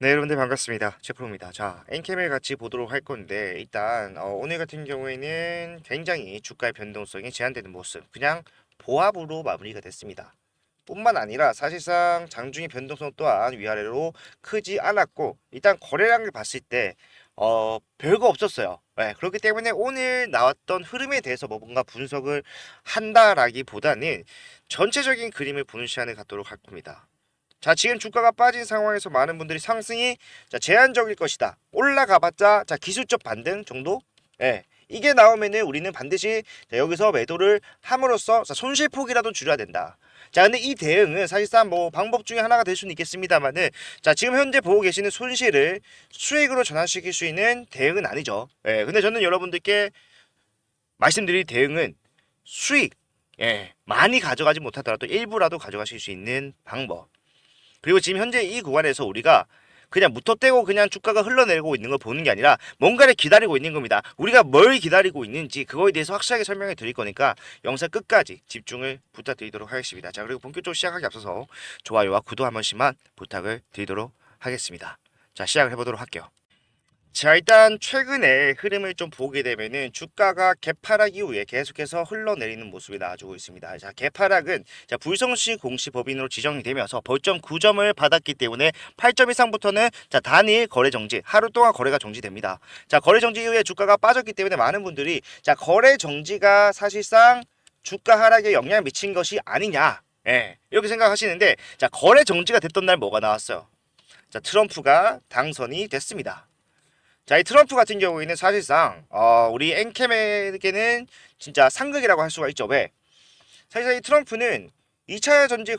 네, 여러분들 반갑습니다. 제프로입니다. 자, 엔캠을 같이 보도록 할 건데 일단 오늘 같은 경우에는 굉장히 주가의 변동성이 제한되는 모습, 그냥 보합으로 마무리가 됐습니다. 뿐만 아니라 사실상 장중의 변동성 또한 위아래로 크지 않았고 일단 거래량을 봤을 때 별거 없었어요. 네, 그렇기 때문에 오늘 나왔던 흐름에 대해서 뭔가 분석을 한다라기보다는 전체적인 그림을 보는 시간을 갖도록 할 겁니다. 자, 지금 주가가 빠진 상황에서 많은 분들이 상승이 제한적일 것이다. 올라가봤자 기술적 반등 정도? 예. 이게 나오면은 우리는 반드시 여기서 매도를 함으로써 손실폭이라도 줄여야 된다. 자, 근데 이 대응은 사실상 뭐 방법 중에 하나가 될 수는 있겠습니다만은 지금 현재 보고 계시는 손실을 수익으로 전환시킬 수 있는 대응은 아니죠. 예. 근데 저는 여러분들께 말씀드릴 대응은 수익, 많이 가져가지 못하더라도 일부라도 가져가실 수 있는 방법. 그리고 지금 현재 이 구간에서 우리가 그냥 무턱대고 그냥 주가가 흘러내리고 있는 걸 보는 게 아니라 뭔가를 기다리고 있는 겁니다. 우리가 뭘 기다리고 있는지 그거에 대해서 확실하게 설명해 드릴 거니까 영상 끝까지 집중을 부탁드리도록 하겠습니다. 자, 그리고 본격적으로 시작하기 앞서서 좋아요와 구독 한 번씩만 부탁을 드리도록 하겠습니다. 자, 시작을 해보도록 할게요. 자, 일단 최근에 흐름을 좀 보게 되면은 주가가 개파락 이후에 계속해서 흘러내리는 모습이 나와주고 있습니다. 자, 개파락은 불성시 공시 법인으로 지정이 되면서 벌점 9점을 받았기 때문에 8점 이상부터는 단일 거래 정지, 하루 동안 거래가 정지됩니다. 자, 거래 정지 이후에 주가가 빠졌기 때문에 많은 분들이 거래 정지가 사실상 주가 하락에 영향을 미친 것이 아니냐, 이렇게 생각하시는데, 거래 정지가 됐던 날 뭐가 나왔어요? 트럼프가 당선이 됐습니다. 자, 이 트럼프 같은 경우에는 사실상 우리 엔캠에게는 진짜 상극이라고 할 수가 있죠. 왜? 사실상 이 트럼프는 2차 전지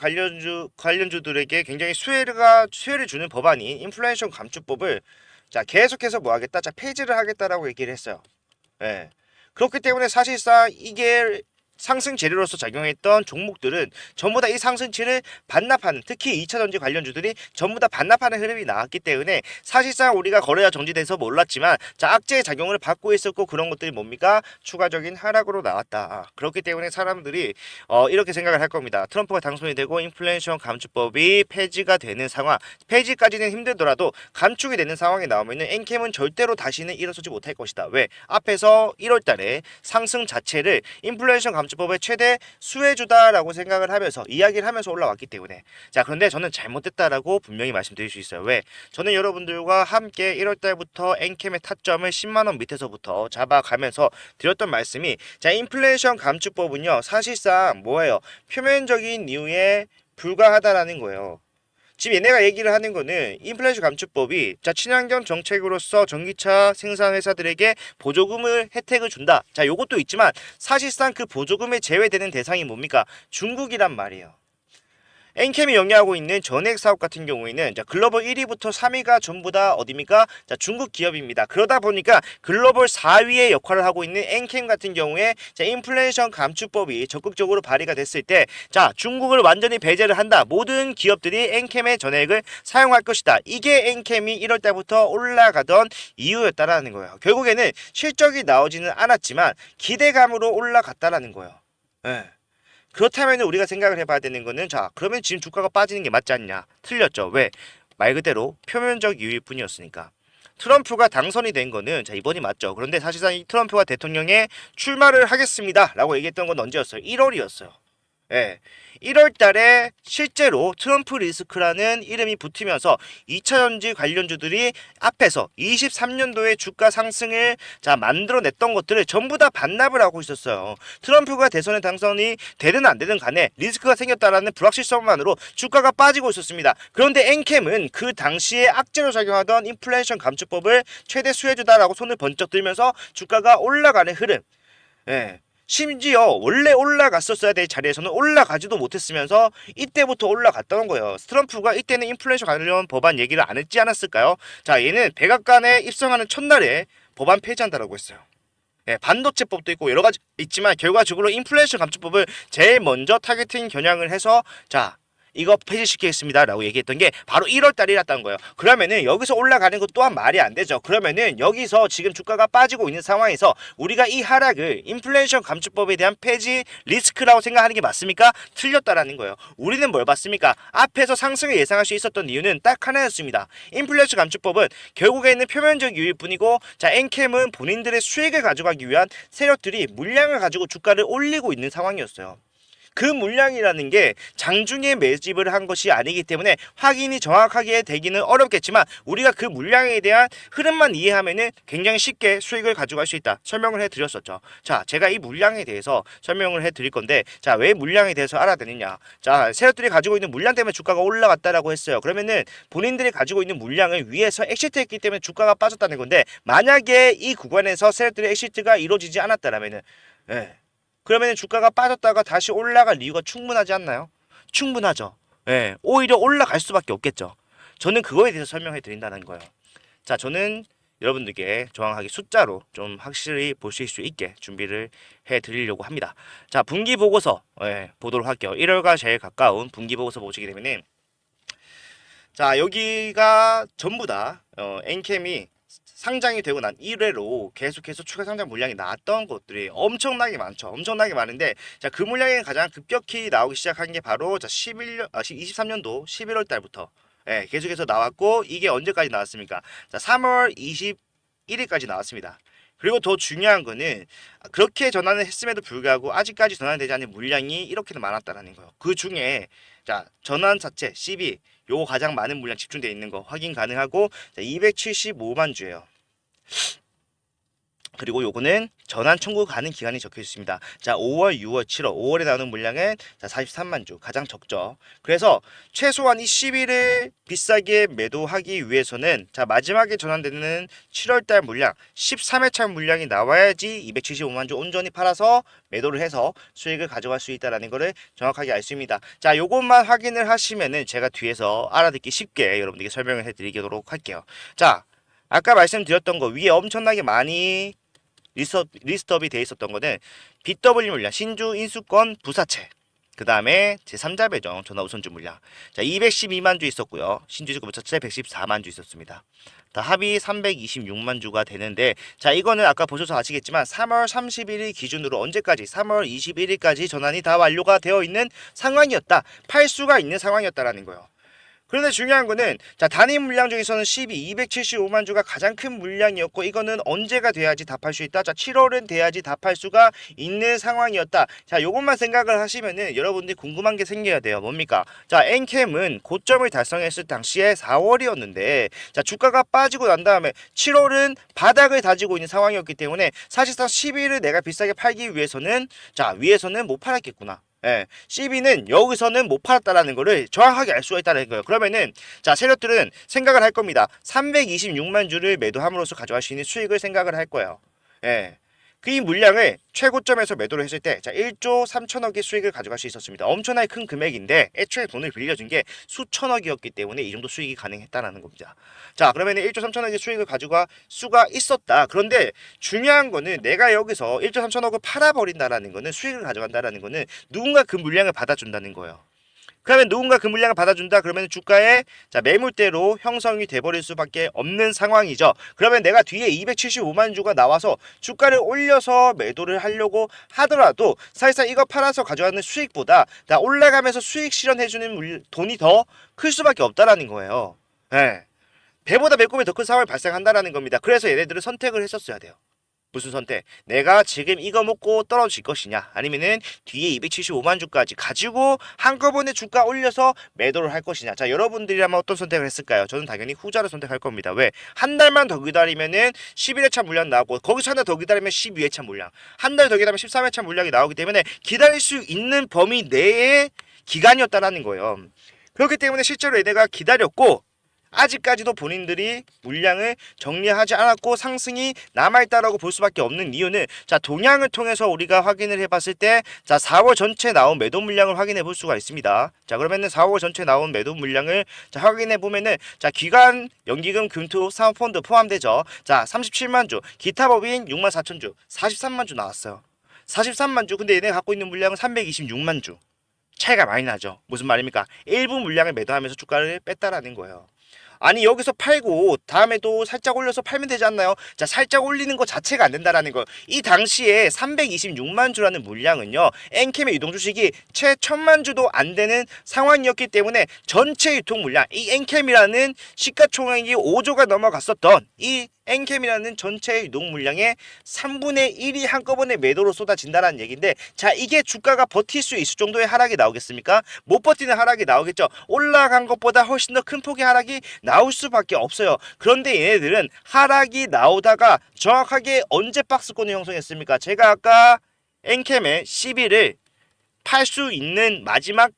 관련주들에게 굉장히 수혜를 주는 법안인 인플레이션 감축법을 계속해서 뭐 하겠다? 폐지를 하겠다라고 얘기를 했어요. 예. 그렇기 때문에 사실상 이게 상승 재료로서 작용했던 종목들은 전부 다 이 상승치를 반납하는, 특히 2차 전지 관련주들이 전부 다 반납하는 흐름이 나왔기 때문에 사실상 우리가 거래가 정지돼서 몰랐지만 악재의 작용을 받고 있었고, 그런 것들이 뭡니까? 추가적인 하락으로 나왔다. 그렇기 때문에 사람들이 이렇게 생각을 할 겁니다. 트럼프가 당선이 되고 인플레이션 감축법이 폐지가 되는 상황, 폐지까지는 힘들더라도 감축이 되는 상황이 나오면은 엔캠은 절대로 다시는 일어서지 못할 것이다. 왜? 앞에서 1월달에 상승 자체를 인플레이션 감축법의 최대 수혜주다라고 생각을 하면서 이야기를 하면서 올라왔기 때문에. 자, 그런데 저는 잘못됐다라고 분명히 말씀드릴 수 있어요. 왜? 저는 여러분들과 함께 1월달부터 엔캠의 타점을 10만원 밑에서부터 잡아가면서 드렸던 말씀이, 인플레이션 감축법은요 사실상 뭐예요? 표면적인 이유에 불과하다라는 거예요. 지금 얘네가 얘기를 하는 거는 인플레이션 감축법이 친환경 정책으로서 전기차 생산 회사들에게 보조금을 혜택을 준다. 자, 요것도 있지만 사실상 그 보조금에 제외되는 대상이 뭡니까? 중국이란 말이에요. 엔캠이 영위하고 있는 전액 사업 같은 경우에는 글로벌 1위부터 3위가 전부 다 어디입니까? 중국 기업입니다. 그러다 보니까 글로벌 4위의 역할을 하고 있는 엔캠 같은 경우에 인플레이션 감축법이 적극적으로 발의가 됐을 때 중국을 완전히 배제를 한다. 모든 기업들이 엔캠의 전액을 사용할 것이다. 이게 엔캠이 1월 달부터 올라가던 이유였다라는 거예요. 결국에는 실적이 나오지는 않았지만 기대감으로 올라갔다라는 거예요. 예. 그렇다면 우리가 생각을 해봐야 되는 거는, 그러면 지금 주가가 빠지는 게 맞지 않냐? 틀렸죠. 왜? 말 그대로 표면적 이유일 뿐이었으니까. 트럼프가 당선이 된 거는 이번이 맞죠. 그런데 사실상 이 트럼프가 대통령에 출마를 하겠습니다 라고 얘기했던 건 언제였어요? 1월이었어요. 예. 1월 달에 실제로 트럼프 리스크라는 이름이 붙으면서 2차 전지 관련주들이 앞에서 23년도에 주가 상승을 만들어냈던 것들을 전부 다 반납을 하고 있었어요. 트럼프가 대선에 당선이 되든 안 되든 간에 리스크가 생겼다라는 불확실성만으로 주가가 빠지고 있었습니다. 그런데 엔캠은 그 당시에 악재로 작용하던 인플레이션 감축법을 최대 수혜주다라고 손을 번쩍 들면서 주가가 올라가는 흐름. 예. 심지어 원래 올라갔었어야 될 자리에서는 올라가지도 못했으면서 이때부터 올라갔다는 거예요. 트럼프가 이때는 인플레이션 관련 법안 얘기를 안 했지 않았을까요? 자, 얘는 백악관에 입성하는 첫날에 법안 폐지한다라고 했어요. 예, 반도체법도 있고 여러 가지 있지만 결과적으로 인플레이션 감축법을 제일 먼저 타겟팅 겨냥을 해서 이거 폐지시키겠습니다 라고 얘기했던 게 바로 1월 달이랐던 거예요. 그러면은 여기서 올라가는 것 또한 말이 안 되죠. 그러면은 여기서 지금 주가가 빠지고 있는 상황에서 우리가 이 하락을 인플레이션 감축법에 대한 폐지 리스크라고 생각하는 게 맞습니까? 틀렸다라는 거예요. 우리는 뭘 봤습니까? 앞에서 상승을 예상할 수 있었던 이유는 딱 하나였습니다. 인플레이션 감축법은 결국에는 표면적 이유일 뿐이고, 자, 엔캠은 본인들의 수익을 가져가기 위한 세력들이 물량을 가지고 주가를 올리고 있는 상황이었어요. 그 물량이라는 게 장중에 매집을 한 것이 아니기 때문에 확인이 정확하게 되기는 어렵겠지만, 우리가 그 물량에 대한 흐름만 이해하면은 굉장히 쉽게 수익을 가져갈 수 있다 설명을 해드렸었죠. 자, 제가 이 물량에 대해서 설명을 해드릴 건데, 자, 왜 물량에 대해서 알아야 되느냐. 자, 세력들이 가지고 있는 물량 때문에 주가가 올라갔다라고 했어요. 그러면은 본인들이 가지고 있는 물량을 위에서 엑시트했기 때문에 주가가 빠졌다는 건데, 만약에 이 구간에서 세력들의 엑시트가 이루어지지 않았다라면은, 그러면 주가가 빠졌다가 다시 올라갈 이유가 충분하지 않나요? 충분하죠. 오히려 올라갈 수밖에 없겠죠. 저는 그거에 대해서 설명해 드린다는 거예요. 자, 저는 여러분들께 정확하게 숫자로 좀 확실히 보실 수 있게 준비를 해 드리려고 합니다. 자, 분기 보고서 보도록 할게요. 1월과 제일 가까운 분기 보고서 보시게 되면은, 자, 여기가 전부 다 엔캠이 상장이 되고 난 이래로 계속해서 추가 상장 물량이 나왔던 것들이 엄청나게 많죠. 엄청나게 많은데, 자, 그 물량이 가장 급격히 나오기 시작한 게 바로 23년도 11월 달부터 계속해서 나왔고, 이게 언제까지 나왔습니까? 자, 3월 21일까지 나왔습니다. 그리고 더 중요한 거는 그렇게 전환을 했음에도 불구하고 아직까지 전환되지 않은 물량이 이렇게나 많았다는 거예요. 그 중에 자, 전환 자체 CB 요거 가장 많은 물량 집중되어 있는 거 확인 가능하고, 275만 주예요. 그리고 요거는 전환 청구 가능 기간이 적혀 있습니다. 자, 5월, 6월, 7월, 5월에 나오는 물량은 43만 주, 가장 적죠. 그래서 최소한 이 10일을 비싸게 매도하기 위해서는, 자, 마지막에 전환되는 7월 달 물량 13회차 물량이 나와야지 275만 주 온전히 팔아서 매도를 해서 수익을 가져갈 수 있다라는 거를 정확하게 알 수 있습니다. 자, 요것만 확인을 하시면은 제가 뒤에서 알아듣기 쉽게 여러분들께 설명을 해드리도록 할게요. 자, 아까 말씀드렸던 거 위에 엄청나게 많이 리스트업이 돼 있었던 거는 BW 물량, 신주 인수권 부사채, 그 다음에 제3자 배정 전화 우선주 물량, 자, 212만 주 있었고요. 신주 인수권 부사채 114만 주 있었습니다. 다 합이 326만 주가 되는데, 자, 이거는 아까 보셔서 아시겠지만 3월 31일 기준으로 언제까지? 3월 21일까지 전환이 다 완료가 되어 있는 상황이었다. 팔 수가 있는 상황이었다라는 거예요. 그런데 중요한 거는, 자, 단위 물량 중에서는 275만 주가 가장 큰 물량이었고, 이거는 언제가 돼야지 다 팔 수 있다? 자, 7월은 돼야지 다 팔 수가 있는 상황이었다. 자, 요것만 생각을 하시면은 여러분들이 궁금한 게 생겨야 돼요. 뭡니까? 자, 엔캠은 고점을 달성했을 당시에 4월이었는데, 자, 주가가 빠지고 난 다음에 7월은 바닥을 다지고 있는 상황이었기 때문에 사실상 10일을 내가 비싸게 팔기 위해서는, 자, 위에서는 못 팔았겠구나. CB는 여기서는 못 팔았다라는 거를 정확하게 알 수가 있다는 거예요. 그러면은, 자, 세력들은 생각을 할 겁니다. 326만 주를 매도함으로써 가져갈 수 있는 수익을 생각을 할 거예요. 그 이 물량을 최고점에서 매도를 했을 때, 자, 1조 3천억의 수익을 가져갈 수 있었습니다. 엄청나게 큰 금액인데 애초에 돈을 빌려준 게 수천억이었기 때문에 이 정도 수익이 가능했다는 겁니다. 자, 그러면 1조 3천억의 수익을 가져갈 수가 있었다. 그런데 중요한 거는 내가 여기서 1조 3천억을 팔아버린다라는 거는, 수익을 가져간다라는 거는 누군가 그 물량을 받아준다는 거예요. 그러면 누군가 그 물량을 받아준다. 그러면 주가에, 자, 매물대로 형성이 돼버릴 수밖에 없는 상황이죠. 그러면 내가 뒤에 275만 주가 나와서 주가를 올려서 매도를 하려고 하더라도 사실상 이거 팔아서 가져가는 수익보다 나 올라가면서 수익 실현해주는 돈이 더 클 수밖에 없다라는 거예요. 배보다 배꼽이 더 큰 상황이 발생한다라는 겁니다. 그래서 얘네들은 선택을 했었어야 돼요. 무슨 선택? 내가 지금 이거 먹고 떨어질 것이냐, 아니면은 뒤에 275만 주까지 가지고 한꺼번에 주가 올려서 매도를 할 것이냐. 자, 여러분들이라면 어떤 선택을 했을까요? 저는 당연히 후자를 선택할 겁니다. 왜? 한 달만 더 기다리면은 11회차 물량 나오고, 거기서 한 달 더 기다리면 12회차 물량, 한 달 더 기다리면 13회차 물량이 나오기 때문에 기다릴 수 있는 범위 내의 기간이었다라는 거예요. 그렇기 때문에 실제로 얘네가 기다렸고, 아직까지도 본인들이 물량을 정리하지 않았고 상승이 남아있다라고 볼 수밖에 없는 이유는, 자, 동향을 통해서 우리가 확인을 해봤을 때, 자, 4월 전체 나온 매도 물량을 확인해 볼 수가 있습니다. 자, 그러면은 4월 전체 나온 매도 물량을, 자, 확인해 보면은, 자, 기관, 연기금, 금투, 사모펀드 포함되죠. 자, 37만 주, 기타 법인 6만 4천 주, 43만 주 나왔어요. 43만 주. 근데 얘네 갖고 있는 물량은 326만 주. 차이가 많이 나죠. 무슨 말입니까? 일부 물량을 매도하면서 주가를 뺐다라는 거예요. 아니 여기서 팔고 다음에도 살짝 올려서 팔면 되지 않나요? 자, 살짝 올리는 것 자체가 안 된다라는 거. 이 당시에 326만 주라는 물량은요, 엔캠의 유동 주식이 채 1000만 주도 안 되는 상황이었기 때문에 전체 유통 물량, 이 엔캠이라는 시가총액이 5조가 넘어갔었던 이 엔캠이라는 전체 유동 물량의 3분의 1이 한꺼번에 매도로 쏟아진다는 얘기인데, 자, 이게 주가가 버틸 수 있을 정도의 하락이 나오겠습니까? 못 버티는 하락이 나오겠죠. 올라간 것보다 훨씬 더 큰 폭의 하락이 나올 수밖에 없어요. 그런데 얘네들은 하락이 나오다가 정확하게 언제 박스권을 형성했습니까? 제가 아까 엔캠의 12를 팔 수 있는 마지막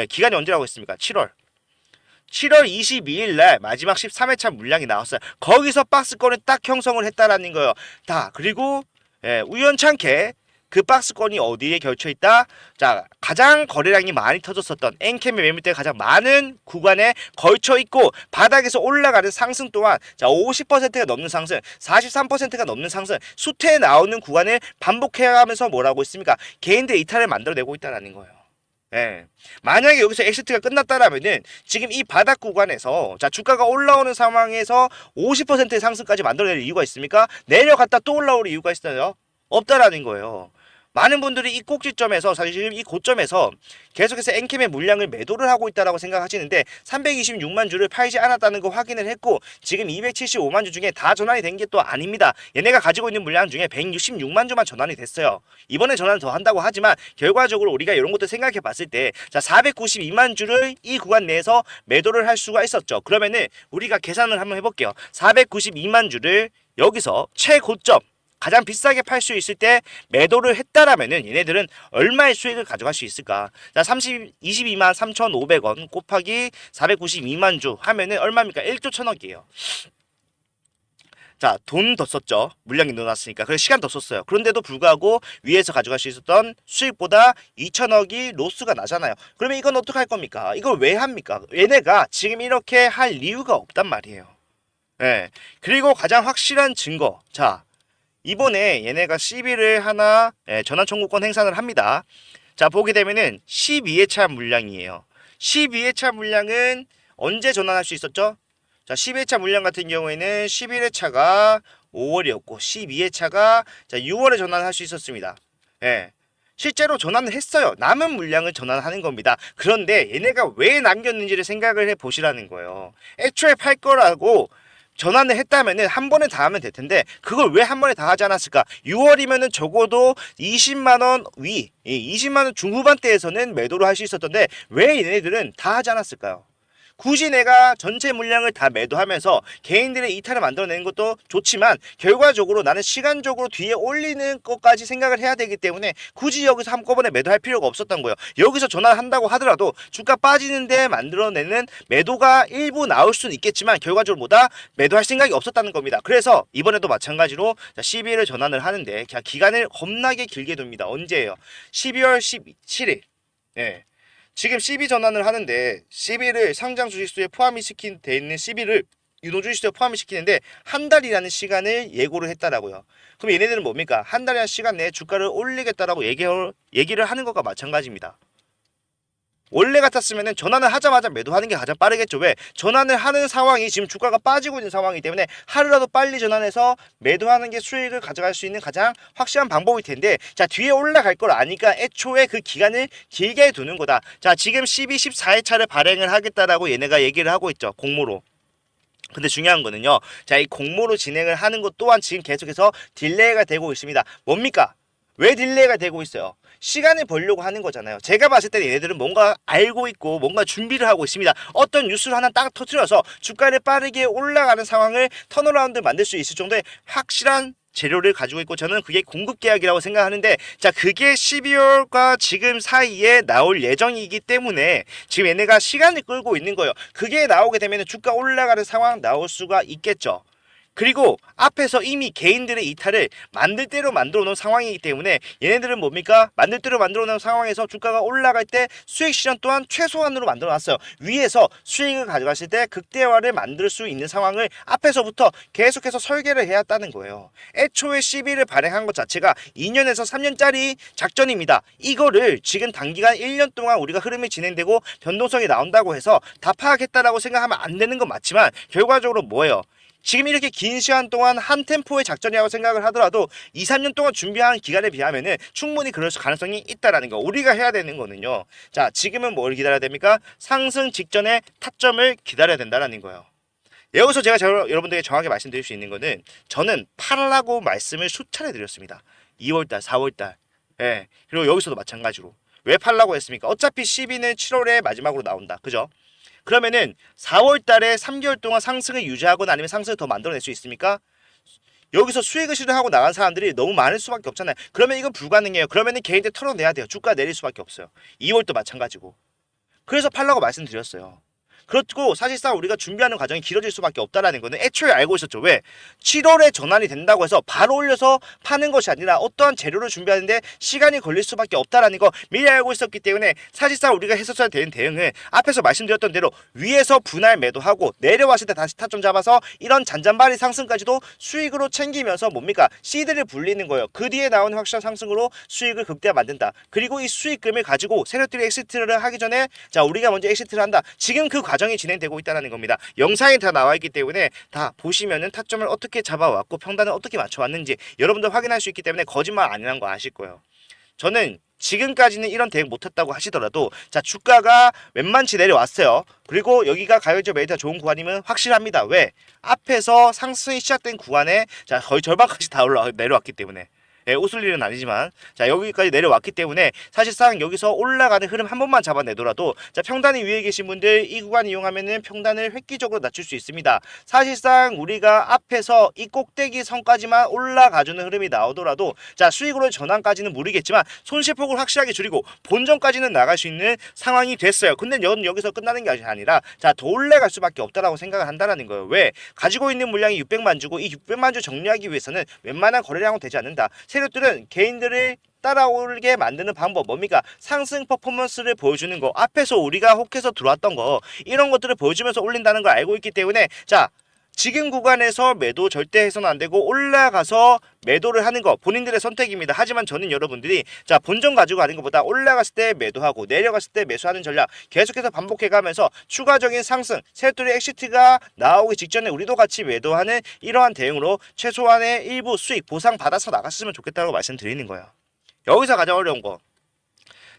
기간이 언제라고 했습니까? 7월 22일 날 마지막 13회차 물량이 나왔어요. 거기서 박스권을 딱 형성을 했다라는 거예요. 다 그리고 우연찮게 그 박스권이 어디에 걸쳐 있다? 자, 가장 거래량이 많이 터졌었던 엔캠의 매물대가 가장 많은 구간에 걸쳐 있고, 바닥에서 올라가는 상승 또한 자 50%가 넘는 상승, 43%가 넘는 상승, 수태에 나오는 구간을 반복해가면서 뭐라고 있습니까? 개인들의 이탈을 만들어내고 있다는 거예요. 예. 만약에 여기서 엑시트가 끝났다라면은 지금 이 바닥 구간에서 자 주가가 올라오는 상황에서 50%의 상승까지 만들어낼 이유가 있습니까? 내려갔다 또 올라올 이유가 있어요? 없다라는 거예요. 많은 분들이 이 꼭지점에서 사실 지금 이 고점에서 계속해서 엔캠의 물량을 매도를 하고 있다라고 생각하시는데 326만 주를 팔지 않았다는 거 확인을 했고, 지금 275만 주 중에 다 전환이 된 게 또 아닙니다. 얘네가 가지고 있는 물량 중에 166만 주만 전환이 됐어요. 이번에 전환을 더 한다고 하지만 결과적으로 우리가 이런 것도 생각해 봤을 때 자 492만 주를 이 구간 내에서 매도를 할 수가 있었죠. 그러면은 우리가 계산을 한번 해볼게요. 492만 주를 여기서 최고점 가장 비싸게 팔 수 있을 때 매도를 했다라면은 얘네들은 얼마의 수익을 가져갈 수 있을까? 자, 22만 3,500원 곱하기 492만 주 하면은 얼마입니까? 1조 1000억이에요. 자, 돈 더 썼죠. 물량이 늘어났으니까. 그래서 시간 더 썼어요. 그런데도 불구하고 위에서 가져갈 수 있었던 수익보다 2천억이 로스가 나잖아요. 그러면 이건 어떻게 할 겁니까? 이걸 왜 합니까? 얘네가 지금 이렇게 할 이유가 없단 말이에요. 예. 그리고 가장 확실한 증거. 자, 이번에 얘네가 CB를 하나 전환 청구권 행사를 합니다. 자, 보게 되면은 12회차 물량이에요. 12회차 물량은 언제 전환할 수 있었죠? 자, 12회차 물량 같은 경우에는 11회차가 5월이었고 12회차가 자 6월에 전환할 수 있었습니다. 예. 실제로 전환을 했어요. 남은 물량을 전환하는 겁니다. 그런데 얘네가 왜 남겼는지를 생각을 해 보시라는 거예요. 애초에 팔 거라고 전환을 했다면은 한 번에 다 하면 될 텐데 그걸 왜 한 번에 다 하지 않았을까? 6월이면은 적어도 20만 원 위, 20만 원 중후반대에서는 매도를 할 수 있었던데 왜 얘네들은 다 하지 않았을까요? 굳이 내가 전체 물량을 다 매도하면서 개인들의 이탈을 만들어내는 것도 좋지만 결과적으로 나는 시간적으로 뒤에 올리는 것까지 생각을 해야 되기 때문에 굳이 여기서 한꺼번에 매도할 필요가 없었던 거예요. 여기서 전환한다고 하더라도 주가 빠지는데 만들어내는 매도가 일부 나올 수는 있겠지만 결과적으로 뭐다? 매도할 생각이 없었다는 겁니다. 그래서 이번에도 마찬가지로 12일을 전환을 하는데 그냥 기간을 겁나게 길게 둡니다. 언제예요? 12월 17일. 예. 지금 CB 전환을 하는데 CB를 상장 주식수에 포함이 시킨 돼 있는 CB를 유동 주식수에 포함이 시키는데 한 달이라는 시간을 예고를 했다라고요. 그럼 얘네들은 뭡니까? 한 달이라는 시간 내에 주가를 올리겠다라고 얘기를 하는 것과 마찬가지입니다. 원래 같았으면 전환을 하자마자 매도하는 게 가장 빠르겠죠. 왜? 전환을 하는 상황이 지금 주가가 빠지고 있는 상황이기 때문에 하루라도 빨리 전환해서 매도하는 게 수익을 가져갈 수 있는 가장 확실한 방법일 텐데 자 뒤에 올라갈 걸 아니까 애초에 그 기간을 길게 두는 거다. 자 지금 14회차를 발행을 하겠다라고 얘네가 얘기를 하고 있죠. 공모로. 근데 중요한 거는요. 자 이 공모로 진행을 하는 것 또한 지금 계속해서 딜레이가 되고 있습니다. 뭡니까? 왜 딜레이가 되고 있어요? 시간을 벌려고 하는 거잖아요. 제가 봤을 때 얘네들은 뭔가 알고 있고 뭔가 준비를 하고 있습니다. 어떤 뉴스를 하나 딱 터뜨려서 주가를 빠르게 올라가는 상황을 턴어라운드 만들 수 있을 정도의 확실한 재료를 가지고 있고 저는 그게 공급 계약이라고 생각하는데 자 그게 12월과 지금 사이에 나올 예정이기 때문에 지금 얘네가 시간을 끌고 있는 거예요. 그게 나오게 되면 주가 올라가는 상황 나올 수가 있겠죠. 그리고 앞에서 이미 개인들의 이탈을 만들 대로 만들어 놓은 상황이기 때문에 얘네들은 뭡니까? 만들 대로 만들어 놓은 상황에서 주가가 올라갈 때 수익 실현 또한 최소한으로 만들어 놨어요. 위에서 수익을 가져갔을 때 극대화를 만들 수 있는 상황을 앞에서부터 계속해서 설계를 해야 한다는 거예요. 애초에 CB를 발행한 것 자체가 2년에서 3년짜리 작전입니다. 이거를 지금 단기간 1년 동안 우리가 흐름이 진행되고 변동성이 나온다고 해서 다 파악했다라고 생각하면 안 되는 건 맞지만 결과적으로 뭐예요? 지금 이렇게 긴 시간 동안 한 템포의 작전이라고 생각을 하더라도 2, 3년 동안 준비한 기간에 비하면은 충분히 그럴 가능성이 있다라는 거. 우리가 해야 되는 거는요. 자, 지금은 뭘 기다려야 됩니까? 상승 직전에 타점을 기다려야 된다라는 거예요. 여기서 제가 여러분들에게 정확히 말씀드릴 수 있는 거는 저는 팔라고 말씀을 수차례 드렸습니다. 2월달, 4월달. 예. 그리고 여기서도 마찬가지로. 왜 팔라고 했습니까? 어차피 12는 7월에 마지막으로 나온다. 그죠? 그러면은 4월 달에 3개월 동안 상승을 유지하거나 아니면 상승을 더 만들어낼 수 있습니까? 여기서 수익을 실현하고 나간 사람들이 너무 많을 수밖에 없잖아요. 그러면 이건 불가능해요. 그러면은 개인들 털어내야 돼요. 주가 내릴 수밖에 없어요. 2월도 마찬가지고. 그래서 팔라고 말씀드렸어요. 그렇고 사실상 우리가 준비하는 과정이 길어질 수밖에 없다라는 거는 애초에 알고 있었죠. 왜? 7월에 전환이 된다고 해서 바로 올려서 파는 것이 아니라 어떠한 재료를 준비하는데 시간이 걸릴 수밖에 없다라는 거 미리 알고 있었기 때문에 사실상 우리가 했었어야 되는 대응은 앞에서 말씀드렸던 대로 위에서 분할 매도하고 내려왔을 때 다시 타점 잡아서 이런 잔잔바리 상승까지도 수익으로 챙기면서 뭡니까? 시드를 불리는 거예요. 그 뒤에 나오는 확실한 상승으로 수익을 극대화 만든다. 그리고 이 수익금을 가지고 세력들이 엑시트를 하기 전에 자 우리가 먼저 엑시트를 한다. 지금 그 과정이 진행되고 있다는 겁니다. 영상이 다 나와 있기 때문에 다 보시면은 타점을 어떻게 잡아왔고 평단을 어떻게 맞춰왔는지 여러분들 확인할 수 있기 때문에 거짓말 아니라는 거 아실 거예요. 저는 지금까지는 이런 대응 못했다고 하시더라도 자 주가가 웬만치 내려왔어요. 그리고 여기가 가격적 메리트가 좋은 구간이면 확실합니다. 왜? 앞에서 상승이 시작된 구간에 자 거의 절반까지 다 내려왔기 때문에 예, 웃을 일은 아니지만 자 여기까지 내려왔기 때문에 사실상 여기서 올라가는 흐름 한 번만 잡아내더라도 자 평단이 위에 계신 분들 이 구간 이용하면은 평단을 획기적으로 낮출 수 있습니다. 사실상 우리가 앞에서 이 꼭대기 선까지만 올라가주는 흐름이 나오더라도 자 수익으로 전환까지는 무리겠지만 손실폭을 확실하게 줄이고 본전까지는 나갈 수 있는 상황이 됐어요. 근데 여기서 끝나는 게 아니라 자 더 올라갈 수밖에 없다라고 생각을 한다라는 거예요. 왜? 가지고 있는 물량이 600만 주고 이 600만 주 정리하기 위해서는 웬만한 거래량은 되지 않는다. 세력들은 개인들을 따라오게 만드는 방법 뭡니까? 상승 퍼포먼스를 보여주는 거 앞에서 우리가 혹해서 들어왔던 거 이런 것들을 보여주면서 올린다는 걸 알고 있기 때문에 자 지금 구간에서 매도 절대 해서는 안 되고 올라가서 매도를 하는 거 본인들의 선택입니다. 하지만 저는 여러분들이 자 본전 가지고 가는 것보다 올라갔을 때 매도하고 내려갔을 때 매수하는 전략 계속해서 반복해가면서 추가적인 상승 세력들의 엑시트가 나오기 직전에 우리도 같이 매도하는 이러한 대응으로 최소한의 일부 수익 보상 받아서 나갔으면 좋겠다고 말씀드리는 거예요. 여기서 가장 어려운 거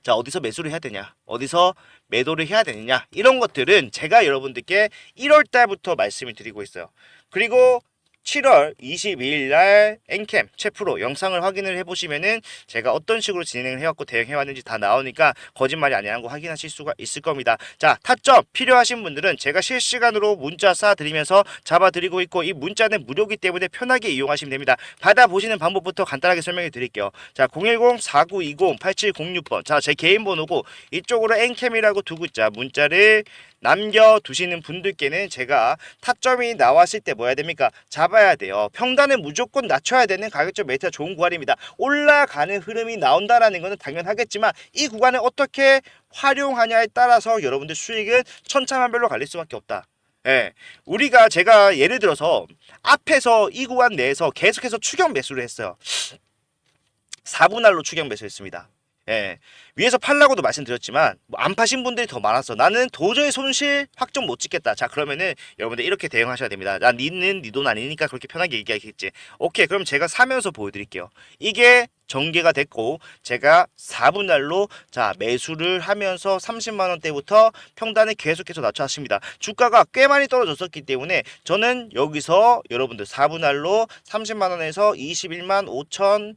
자 어디서 매수를 해야 되냐 어디서 매도를 해야 되느냐 이런 것들은 제가 여러분들께 1월 달부터 말씀을 드리고 있어요. 그리고 7월 22일 날 엔캠 최프로 영상을 확인을 해보시면은 제가 어떤 식으로 진행을 해왔고 대응해왔는지 다 나오니까 거짓말이 아니라는 거 확인하실 수가 있을 겁니다. 자 타점 필요하신 분들은 제가 실시간으로 문자 쏴드리면서 잡아드리고 있고 이 문자는 무료이기 때문에 편하게 이용하시면 됩니다. 받아보시는 방법부터 간단하게 설명해 드릴게요. 자 010-4920-8706번 자 제 개인 번호고 이쪽으로 엔캠이라고 두 글자 문자를 남겨두시는 분들께는 제가 타점이 나왔을 때 뭐 해야 됩니까? 잡아야 돼요. 평단은 무조건 낮춰야 되는 가격적 메리트가 좋은 구간입니다. 올라가는 흐름이 나온다라는 것은 당연하겠지만 이 구간을 어떻게 활용하냐에 따라서 여러분들 수익은 천차만별로 갈릴 수밖에 없다. 예, 제가 예를 들어서 앞에서 이 구간 내에서 계속해서 추격 매수를 했어요. 4분할로 추격 매수했습니다. 예, 위에서 팔라고도 말씀드렸지만 뭐안 파신 분들이 더 많아서 나는 도저히 손실 확정 못 찍겠다. 자 그러면은 여러분들 이렇게 대응하셔야 됩니다. 나 니는 니 돈 아니니까 그렇게 편하게 얘기하겠지. 오케이 그럼 제가 사면서 보여드릴게요. 이게 전개가 됐고 제가 4분할로 자 매수를 하면서 30만원대부터 평단을 계속해서 낮춰왔습니다. 주가가 꽤 많이 떨어졌었기 때문에 저는 여기서 여러분들 4분할로 30만원에서 21만 5천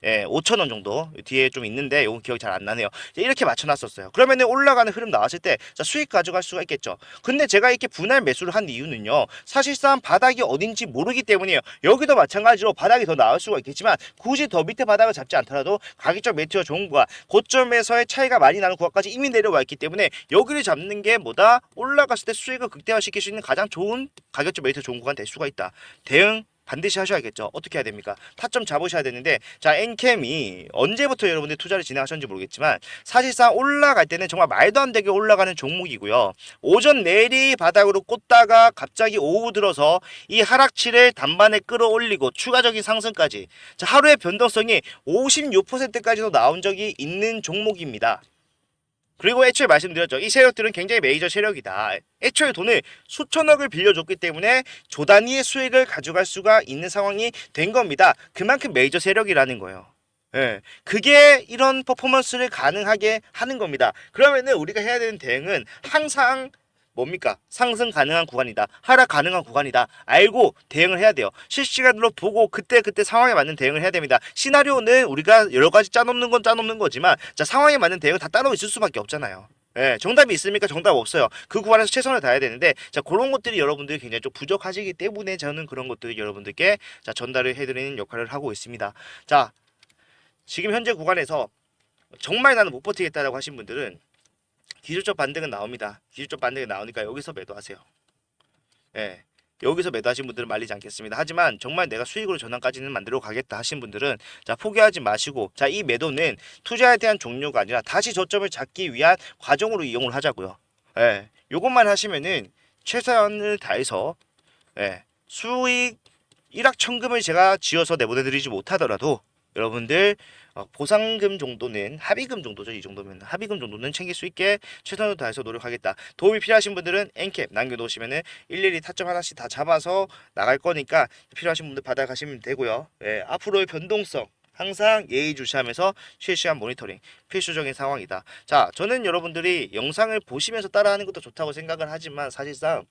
예, 5,000원 정도 뒤에 좀 있는데 이건 기억이 잘 안 나네요. 이렇게 맞춰놨었어요. 그러면은 올라가는 흐름 나왔을 때 자, 수익 가져갈 수가 있겠죠. 근데 제가 이렇게 분할 매수를 한 이유는요. 사실상 바닥이 어딘지 모르기 때문이에요. 여기도 마찬가지로 바닥이 더 나올 수가 있겠지만 굳이 더 밑에 바닥을 잡지 않더라도 가격적 매트가 좋은 구간, 고점에서의 차이가 많이 나는 구간까지 이미 내려와 있기 때문에 여기를 잡는 게 뭐다? 올라갔을 때 수익을 극대화시킬 수 있는 가장 좋은 가격적 매트 좋은 구간 될 수가 있다. 대응 반드시 하셔야겠죠. 어떻게 해야 됩니까? 타점 잡으셔야 되는데 자 엔캠이 언제부터 여러분들 투자를 진행하셨는지 모르겠지만 사실상 올라갈 때는 정말 말도 안 되게 올라가는 종목이고요. 오전 내리 바닥으로 꽂다가 갑자기 오후 들어서 이 하락치를 단반에 끌어올리고 추가적인 상승까지 자 하루의 변동성이 56%까지도 나온 적이 있는 종목입니다. 그리고 애초에 말씀드렸죠. 이 세력들은 굉장히 메이저 세력이다. 애초에 돈을 수천억을 빌려줬기 때문에 조 단위의 수익을 가져갈 수가 있는 상황이 된 겁니다. 그만큼 메이저 세력이라는 거예요. 예, 그게 이런 퍼포먼스를 가능하게 하는 겁니다. 그러면은 우리가 해야 되는 대응은 항상 뭡니까? 상승 가능한 구간이다. 하락 가능한 구간이다. 알고 대응을 해야 돼요. 실시간으로 보고 그때 상황에 맞는 대응을 해야 됩니다. 시나리오는 우리가 여러 가지 짜놓는 건 짜놓는 거지만 자 상황에 맞는 대응은 다 따로 있을 수밖에 없잖아요. 예, 정답이 있습니까? 정답 없어요. 그 구간에서 최선을 다해야 되는데 자 그런 것들이 여러분들이 굉장히 좀 부족하시기 때문에 저는 그런 것들을 여러분들께 자 전달을 해드리는 역할을 하고 있습니다. 자 지금 현재 구간에서 정말 나는 못 버티겠다라고 하신 분들은 기술적 반등은 나옵니다. 기술적 반등이 나오니까 여기서 매도하세요. 예. 여기서 매도하신 분들은 말리지 않겠습니다. 하지만 정말 내가 수익으로 전환까지는 만들어 가겠다 하신 분들은 자 포기하지 마시고 자 이 매도는 투자에 대한 종료가 아니라 다시 저점을 잡기 위한 과정으로 이용을 하자고요. 예. 요것만 하시면은 최선을 다해서 예. 수익 일확천금을 제가 지어서 내보내드리지 못하더라도 여러분들 보상금 정도는 합의금 정도죠. 이 정도면 합의금 정도는 챙길 수 있게 최선을 다해서 노력하겠다. 도움이 필요하신 분들은 엔캡 남겨놓으시면은 일일이 타점 하나씩 다 잡아서 나갈 거니까 필요하신 분들 받아가시면 되고요. 예, 앞으로의 변동성 항상 예의주시하면서 실시간 모니터링 필수적인 상황이다. 자, 저는 여러분들이 영상을 보시면서 따라하는 것도 좋다고 생각을 하지만 사실상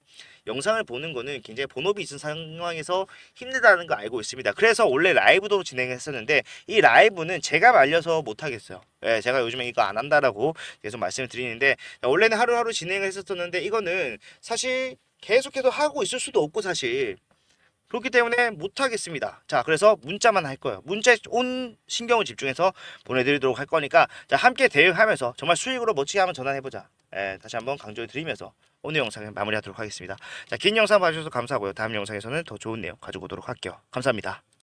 영상을 보는 거는 굉장히 본업이 있는 상황에서 힘들다는 거 알고 있습니다. 그래서 원래 라이브도 진행했었는데 이 라이브는 제가 말려서 못 하겠어요. 예, 제가 요즘에 이거 안 한다라고 계속 말씀을 드리는데 원래는 하루하루 진행을 했었었는데 이거는 사실 계속해서 하고 있을 수도 없고 사실 그렇기 때문에 못하겠습니다. 자, 그래서 문자만 할 거예요. 문자에 온 신경을 집중해서 보내드리도록 할 거니까 자 함께 대응하면서 정말 수익으로 멋지게 한번 전환해보자. 예, 다시 한번 강조해 드리면서 오늘 영상을 마무리하도록 하겠습니다. 자, 긴 영상 봐주셔서 감사하고요. 다음 영상에서는 더 좋은 내용 가지고 오도록 할게요. 감사합니다.